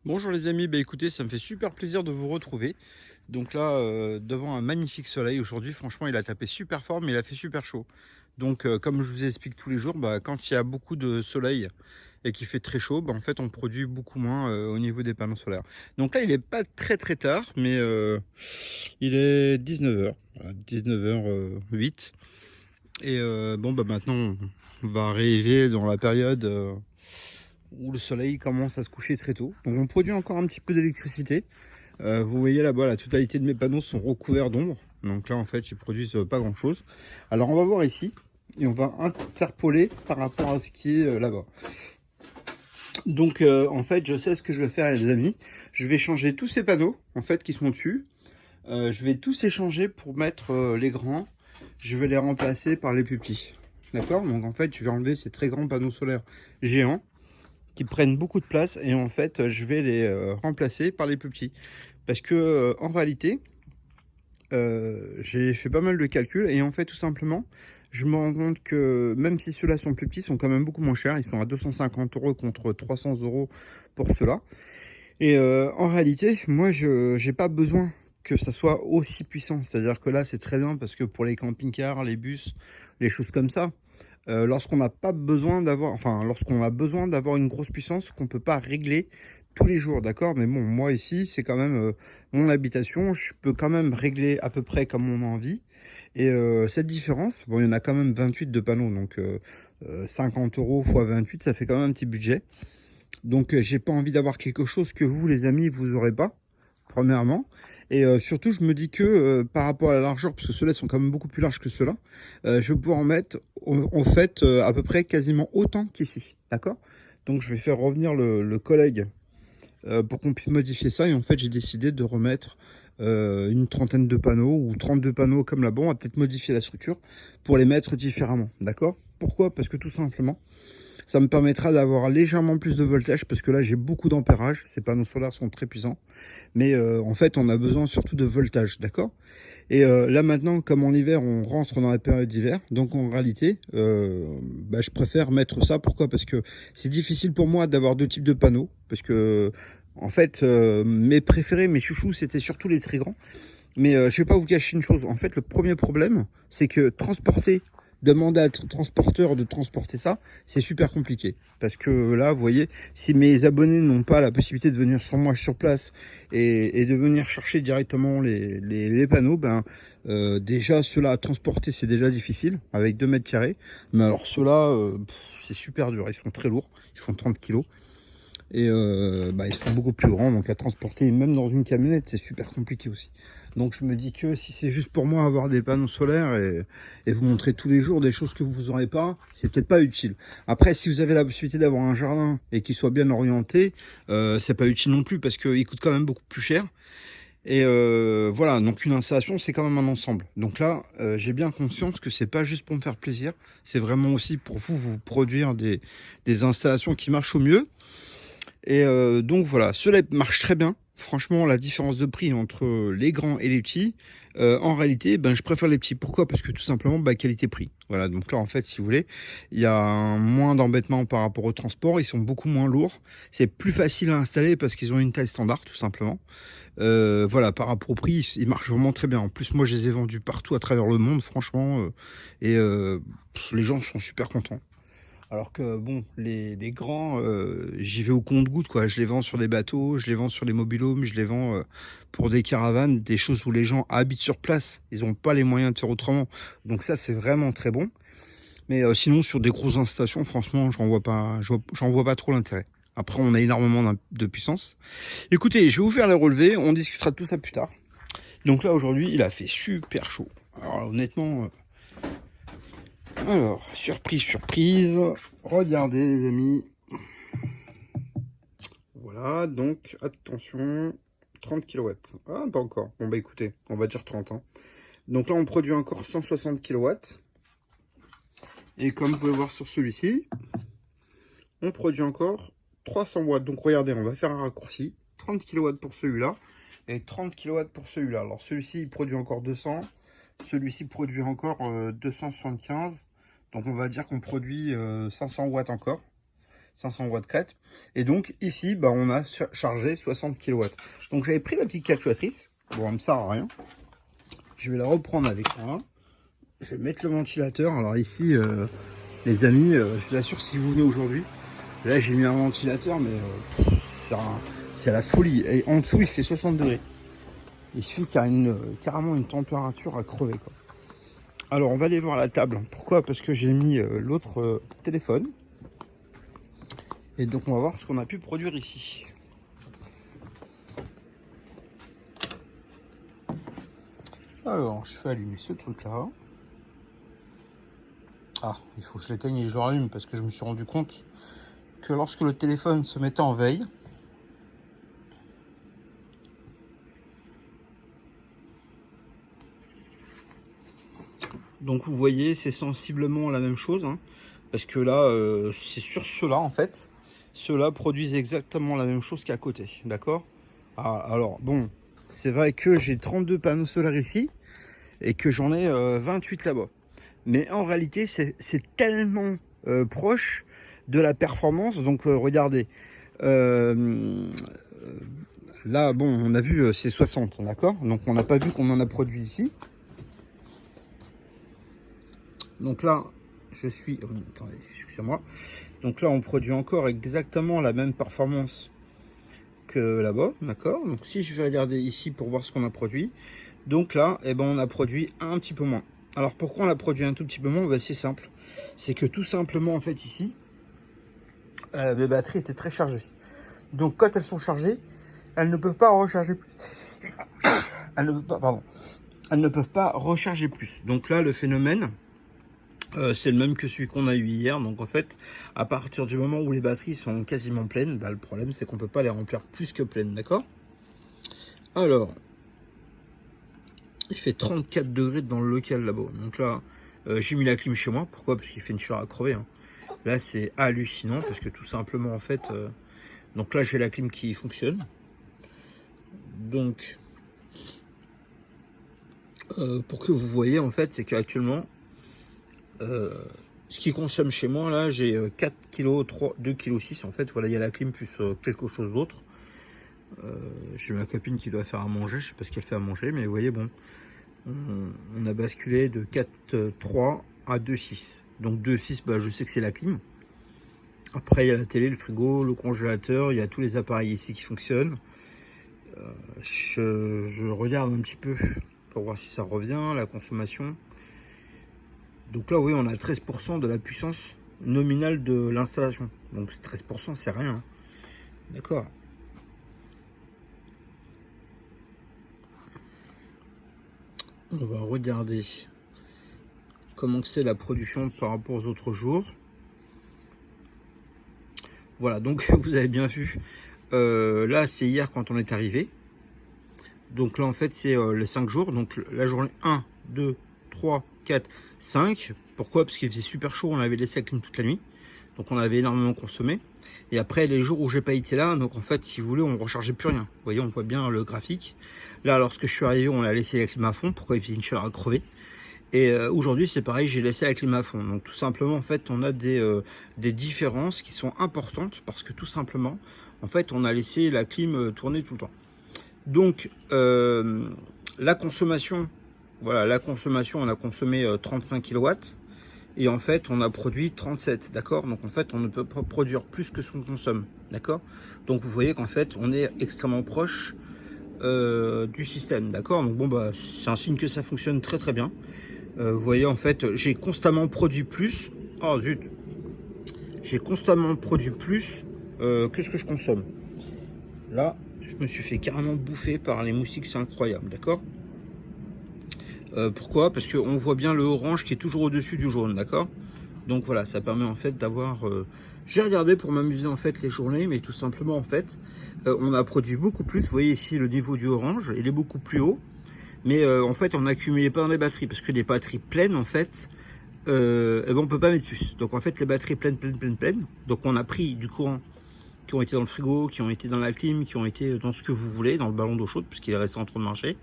Bonjour les amis, écoutez, ça me fait super plaisir de vous retrouver. Donc là, devant un magnifique soleil, aujourd'hui franchement il a tapé super fort mais il a fait super chaud. Donc comme je vous explique tous les jours, quand il y a beaucoup de soleil et qu'il fait très chaud, en fait on produit beaucoup moins au niveau des panneaux solaires. Donc là il est pas très tard, mais il est 19h, 19h08. Et maintenant on va arriver dans la période où le soleil commence à se coucher très tôt. Donc on produit encore un petit peu d'électricité. Vous voyez là-bas, la totalité de mes panneaux sont recouverts d'ombre. Donc là, en fait, ils produisent pas grand-chose. Alors on va voir ici et on va interpoler par rapport à ce qui est là-bas. Donc en fait, je sais ce que je vais faire, les amis. Je vais changer tous ces panneaux en fait qui sont dessus. Je vais tous échanger pour mettre les grands. Je vais les remplacer par les plus petits. D'accord? Donc en fait, je vais enlever ces très grands panneaux solaires géants qui prennent beaucoup de place et en fait je vais les remplacer par les plus petits parce que en réalité j'ai fait pas mal de calculs et en fait tout simplement je me rends compte que même si ceux-là sont plus petits, ils sont quand même beaucoup moins chers. Ils sont à 250 € contre 300 € pour ceux-là. Et en réalité, moi je j'ai pas besoin que ça soit aussi puissant. C'est-à-dire que là c'est très bien parce que pour les camping-cars, les bus, les choses comme ça, lorsqu'on n'a pas besoin d'avoir, enfin, lorsqu'on a besoin d'avoir une grosse puissance qu'on peut pas régler tous les jours, d'accord? Mais bon, moi ici, c'est quand même mon habitation, je peux quand même régler à peu près comme on a envie. Et cette différence, bon, il y en a quand même 28 de panneaux, donc 50 € x 28, ça fait quand même un petit budget. Donc j'ai pas envie d'avoir quelque chose que vous, les amis, vous aurez pas, premièrement. Et surtout, je me dis que par rapport à la largeur, parce que ceux-là sont quand même beaucoup plus larges que ceux-là, je vais pouvoir en mettre en fait à peu près quasiment autant qu'ici. D'accord? Donc je vais faire revenir le collègue pour qu'on puisse modifier ça. Et en fait, j'ai décidé de remettre une trentaine de panneaux ou 32 panneaux comme là-bas. On va peut-être modifier la structure pour les mettre différemment. D'accord? Pourquoi? Parce que tout simplement, ça me permettra d'avoir légèrement plus de voltage parce que là j'ai beaucoup d'ampérage. Ces panneaux solaires sont très puissants. Mais en fait on a besoin surtout de voltage, d'accord? Et là maintenant, comme en hiver on rentre dans la période d'hiver, donc en réalité je préfère mettre ça. Pourquoi? Parce que c'est difficile pour moi d'avoir deux types de panneaux. Parce que en fait mes préférés, mes chouchous, c'était surtout les très grands. Mais je vais pas vous cacher une chose. En fait, le premier problème, c'est que demander à être transporteur de transporter ça, c'est super compliqué. Parce que là, vous voyez, si mes abonnés n'ont pas la possibilité de venir sur moi sur place et de venir chercher directement les panneaux, déjà ceux-là à transporter, c'est déjà difficile avec 2 mètres carrés. Mais alors ceux-là, c'est super dur. Ils sont très lourds. Ils font 30 kilos. Et ils sont beaucoup plus grands, donc à transporter même dans une camionnette c'est super compliqué aussi. Donc je me dis que si c'est juste pour moi avoir des panneaux solaires et vous montrer tous les jours des choses que vous n'aurez pas, c'est peut-être pas utile. Après, si vous avez la possibilité d'avoir un jardin et qu'il soit bien orienté, c'est pas utile non plus parce qu'il coûte quand même beaucoup plus cher. Et voilà, donc une installation c'est quand même un ensemble. Donc là j'ai bien conscience que c'est pas juste pour me faire plaisir, c'est vraiment aussi pour vous produire des installations qui marchent au mieux. Et donc voilà, cela marche très bien. Franchement, la différence de prix entre les grands et les petits, en réalité, je préfère les petits. Pourquoi? Parce que tout simplement, qualité-prix. Voilà, donc là, en fait, si vous voulez, il y a moins d'embêtement par rapport au transport. Ils sont beaucoup moins lourds. C'est plus facile à installer parce qu'ils ont une taille standard, tout simplement. Voilà, par rapport au prix, ils marchent vraiment très bien. En plus, moi, je les ai vendus partout à travers le monde, franchement. Et les gens sont super contents. Alors que bon, les grands, j'y vais au compte-gouttes, quoi. Je les vends sur des bateaux, je les vends sur les mobil-homes, je les vends pour des caravanes, des choses où les gens habitent sur place. Ils n'ont pas les moyens de faire autrement. Donc ça, c'est vraiment très bon. Mais sinon, sur des grosses installations, franchement, j'en vois pas trop l'intérêt. Après, on a énormément de puissance. Écoutez, je vais vous faire les relevés. On discutera de tout ça plus tard. Donc là, aujourd'hui, il a fait super chaud. Alors honnêtement... Alors, surprise, surprise. Regardez les amis. Voilà, donc attention, 30 kilowatts. Ah, pas encore. Bon, écoutez, on va dire 30 ans. Donc là, on produit encore 160 kilowatts. Et comme vous pouvez voir sur celui-ci, on produit encore 300 watts. Donc regardez, on va faire un raccourci. 30 kilowatts pour celui-là et 30 kilowatts pour celui-là. Alors celui-ci, il produit encore 200. Celui-ci produit encore 275. Donc on va dire qu'on produit 500 watts encore. 500 watts crête. Et donc ici, bah, on a chargé 60 kW. Donc j'avais pris la petite calculatrice. Bon, elle me sert à rien. Je vais la reprendre avec moi. Je vais mettre le ventilateur. Alors ici, les amis, je vous assure, si vous venez aujourd'hui, là j'ai mis un ventilateur, mais c'est la folie. Et en dessous, il fait 60 degrés. Il suffit qu'il y a carrément une température à crever, quoi. Alors on va aller voir la table. Pourquoi? Parce que j'ai mis l'autre téléphone. Et donc on va voir ce qu'on a pu produire ici. Alors je fais allumer ce truc là. Ah, il faut que je l'éteigne et je le rallume parce que je me suis rendu compte que lorsque le téléphone se mettait en veille, donc vous voyez, c'est sensiblement la même chose, hein, parce que là, c'est sur ceux-là en fait. Ceux-là produisent exactement la même chose qu'à côté, d'accord? Ah, alors bon, c'est vrai que j'ai 32 panneaux solaires ici et que j'en ai 28 là-bas. Mais en réalité, c'est tellement proche de la performance. Donc regardez, là, bon, on a vu c'est 60, d'accord? Donc on n'a pas vu qu'on en a produit ici. Donc là, je suis... attendez, excusez-moi. Donc là, on produit encore exactement la même performance que là-bas, d'accord? Donc si je vais regarder ici pour voir ce qu'on a produit, donc là, eh ben, on a produit un petit peu moins. Alors pourquoi on a produit un tout petit peu moins? Ben, c'est simple. C'est que tout simplement, en fait, ici, les batteries étaient très chargées. Donc quand elles sont chargées, elles ne peuvent pas recharger plus. Elles ne peuvent pas, pardon. Elles ne peuvent pas recharger plus. Donc là, le phénomène... c'est le même que celui qu'on a eu hier. Donc en fait, à partir du moment où les batteries sont quasiment pleines, bah, le problème c'est qu'on peut pas les remplir plus que pleines, d'accord? Alors, il fait 34 degrés dans le local là-bas. Donc là, j'ai mis la clim chez moi. Pourquoi? Parce qu'il fait une chaleur à crever, hein. Là, c'est hallucinant parce que tout simplement, en fait, donc là, j'ai la clim qui fonctionne. Donc, pour que vous voyez, en fait, c'est qu'actuellement, ce qui consomme chez moi, là, j'ai 4 kg, 2 kg 6. En fait, voilà, il y a la clim plus quelque chose d'autre. J'ai ma copine qui doit faire à manger. Je sais pas ce qu'elle fait à manger, mais vous voyez, bon, on a basculé de 4,3 à 2,6. Donc 2,6, bah, je sais que c'est la clim. Après, il y a la télé, le frigo, le congélateur. Il y a tous les appareils ici qui fonctionnent. Je regarde un petit peu pour voir si ça revient, la consommation. Donc là, oui, on a 13% de la puissance nominale de l'installation. Donc 13%, c'est rien, hein. D'accord. On va regarder comment c'est la production par rapport aux autres jours. Voilà, donc vous avez bien vu. Là, c'est hier quand on est arrivé. Donc là, en fait, c'est les 5 jours. Donc la journée 1, 2, 3, 4, 5. Pourquoi? Parce qu'il faisait super chaud, on avait laissé la clim toute la nuit. Donc on avait énormément consommé. Et après, les jours où j'ai pas été là, donc en fait, si vous voulez, on ne rechargeait plus rien. Vous voyez, on voit bien le graphique. Là, lorsque je suis arrivé, on a laissé la clim à fond. Pourquoi? Il faisait une chaleur à crever. Et aujourd'hui, c'est pareil, j'ai laissé la clim à fond. Donc tout simplement, en fait, on a des différences qui sont importantes parce que tout simplement, en fait, on a laissé la clim tourner tout le temps. Donc, la consommation, voilà, la consommation, on a consommé 35 kW et en fait, on a produit 37, d'accord? Donc, en fait, on ne peut pas produire plus que ce qu'on consomme, d'accord? Donc, vous voyez qu'en fait, on est extrêmement proche du système, d'accord? Donc, bon, bah, c'est un signe que ça fonctionne très, très bien. Vous voyez, en fait, j'ai constamment produit plus. Oh, zut! J'ai constamment produit plus que ce que je consomme. Là, je me suis fait carrément bouffer par les moustiques, c'est incroyable, d'accord? Pourquoi? Parce qu'on voit bien le orange qui est toujours au-dessus du jaune, d'accord? Donc voilà, ça permet en fait d'avoir... J'ai regardé pour m'amuser en fait les journées, mais tout simplement en fait, on a produit beaucoup plus. Vous voyez ici le niveau du orange, il est beaucoup plus haut. Mais en fait, on n'accumulait pas dans les batteries, parce que les batteries pleines, en fait, eh ben, on peut pas mettre plus. Donc en fait, les batteries pleines. Donc on a pris du courant qui ont été dans le frigo, qui ont été dans la clim, qui ont été dans ce que vous voulez, dans le ballon d'eau chaude, puisqu'il est resté en train de marcher.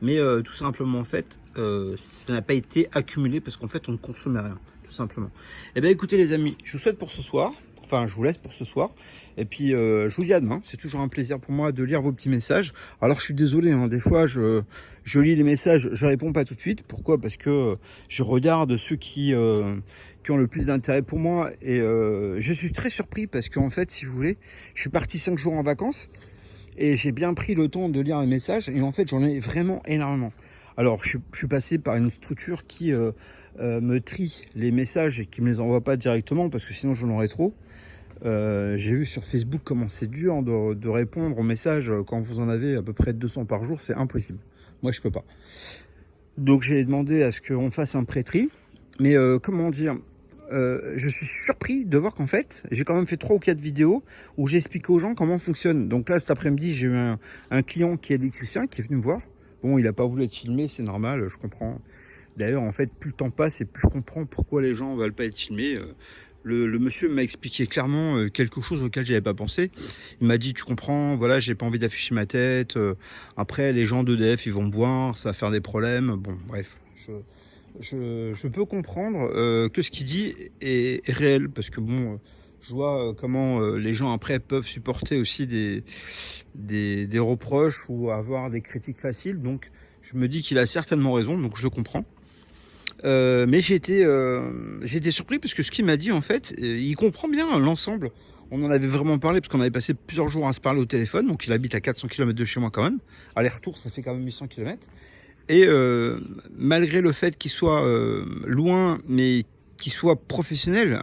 Mais tout simplement, en fait, ça n'a pas été accumulé parce qu'en fait, on ne consommait rien, tout simplement. Eh bien, écoutez les amis, je vous souhaite pour ce soir. enfin, je vous laisse pour ce soir. Et puis, je vous dis à demain. C'est toujours un plaisir pour moi de lire vos petits messages. Alors, je suis désolé, hein, des fois, je lis les messages, je réponds pas tout de suite. Pourquoi? Parce que je regarde ceux qui ont le plus d'intérêt pour moi. Et je suis très surpris parce qu'en fait, si vous voulez, je suis parti 5 jours en vacances. Et j'ai bien pris le temps de lire les messages. Et en fait, j'en ai vraiment énormément. Alors, je suis passé par une structure qui me trie les messages et qui me les envoie pas directement parce que sinon j'en aurais trop. J'ai vu sur Facebook comment c'est dur de répondre aux messages quand vous en avez à peu près 200 par jour, c'est impossible. Moi, je peux pas. Donc, j'ai demandé à ce qu'on fasse un pré-tri. Mais comment dire, je suis surpris de voir qu'en fait, j'ai quand même fait 3 ou 4 vidéos où j'explique aux gens comment fonctionne. Donc là, cet après-midi, j'ai eu un client qui est électricien qui est venu me voir. Bon, il n'a pas voulu être filmé, c'est normal, je comprends. D'ailleurs, en fait, plus le temps passe et plus je comprends pourquoi les gens ne veulent pas être filmés. Le monsieur m'a expliqué clairement quelque chose auquel j'avais pas pensé. Il m'a dit, tu comprends, voilà, j'ai pas envie d'afficher ma tête. Après, les gens d'EDF, ils vont me voir, ça va faire des problèmes. Bon, bref, je peux comprendre que ce qu'il dit est réel, parce que bon, je vois comment les gens après peuvent supporter aussi des reproches ou avoir des critiques faciles. Donc, je me dis qu'il a certainement raison, donc je le comprends. Mais j'ai été surpris parce que ce qu'il m'a dit, en fait, il comprend bien l'ensemble. On en avait vraiment parlé parce qu'on avait passé plusieurs jours à se parler au téléphone. Donc il habite à 400 km de chez moi quand même. Aller-retour, ça fait quand même 800 km. Et malgré le fait qu'il soit loin, mais qu'il soit professionnel,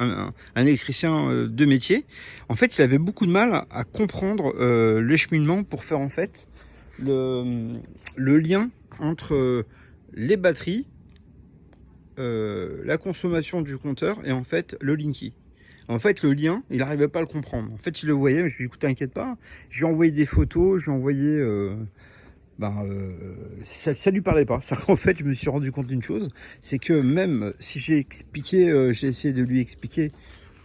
un électricien de métier, en fait, il avait beaucoup de mal à comprendre le cheminement pour faire en fait le lien entre les batteries, la consommation du compteur et en fait le Linky. En fait, le lien, il n'arrivait pas à le comprendre. En fait, il le voyait, mais je lui ai dit, écoute, t'inquiète pas. J'ai envoyé des photos, j'ai envoyé... ça lui parlait pas. En fait, je me suis rendu compte d'une chose, c'est que même si j'ai expliqué, j'ai essayé de lui expliquer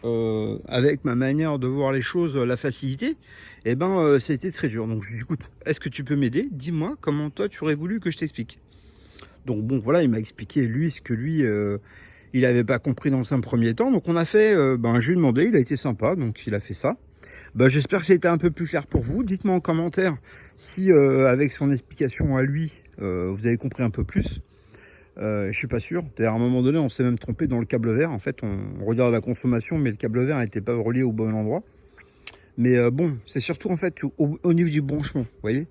avec ma manière de voir les choses, la facilité, et ça a été très dur. Donc je lui ai dit, écoute, est-ce que tu peux m'aider? Dis-moi comment toi tu aurais voulu que je t'explique. Donc bon, voilà, il m'a expliqué lui ce que lui il n'avait pas compris dans un premier temps. Donc on a fait, je lui ai demandé, il a été sympa, donc il a fait ça. J'espère que c'était un peu plus clair pour vous. Dites-moi en commentaire si avec son explication à lui, vous avez compris un peu plus. Je suis pas sûr. D'ailleurs, à un moment donné, on s'est même trompé dans le câble vert. En fait, on regarde la consommation, mais le câble vert n'était pas relié au bon endroit. Mais bon, c'est surtout en fait au niveau du branchement, vous voyez.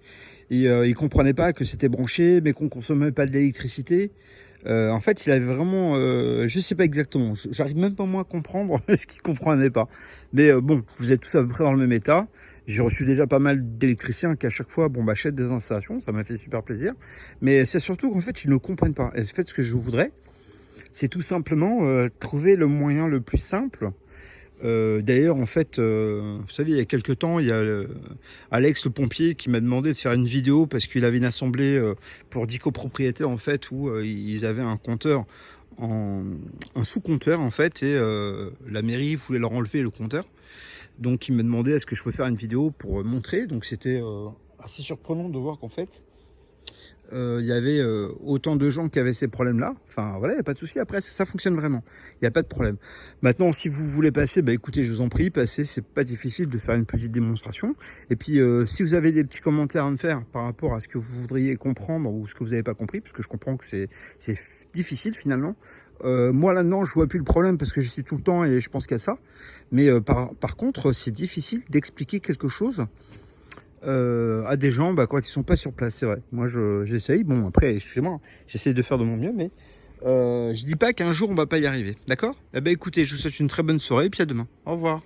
Et il comprenait pas que c'était branché, mais qu'on consommait pas de l'électricité. En fait, il avait vraiment, je sais pas exactement, j'arrive même pas moi à comprendre ce qu'il comprenait pas. Mais bon, vous êtes tous à peu près dans le même état. J'ai reçu déjà pas mal d'électriciens qui à chaque fois achètent des installations, ça m'a fait super plaisir. Mais c'est surtout qu'en fait, ils ne comprennent pas. Et en fait, ce que je voudrais, c'est tout simplement trouver le moyen le plus simple. D'ailleurs, en fait, vous savez, il y a quelques temps, il y a Alex le pompier qui m'a demandé de faire une vidéo parce qu'il avait une assemblée pour 10 copropriétaires en fait où ils avaient un compteur, un sous-compteur en fait, et la mairie voulait leur enlever le compteur. Donc il m'a demandé est-ce que je pouvais faire une vidéo pour montrer. Donc c'était assez surprenant de voir qu'en fait il y avait autant de gens qui avaient ces problèmes-là. Enfin voilà, il n'y a pas de souci. Après, ça fonctionne vraiment. Il n'y a pas de problème. Maintenant, si vous voulez passer, écoutez, je vous en prie, passez. C'est pas difficile de faire une petite démonstration. Et puis, si vous avez des petits commentaires à me faire par rapport à ce que vous voudriez comprendre ou ce que vous n'avez pas compris, parce que je comprends que c'est difficile finalement. Moi là-dedans, je vois plus le problème parce que j'y suis tout le temps et je pense qu'à ça. Mais par contre, c'est difficile d'expliquer quelque chose à des gens quand ils sont pas sur place, c'est vrai. Moi j'essaye, bon après excusez-moi, j'essaye de faire de mon mieux, mais je dis pas qu'un jour on va pas y arriver, d'accord? Eh ben écoutez, je vous souhaite une très bonne soirée et puis à demain, au revoir.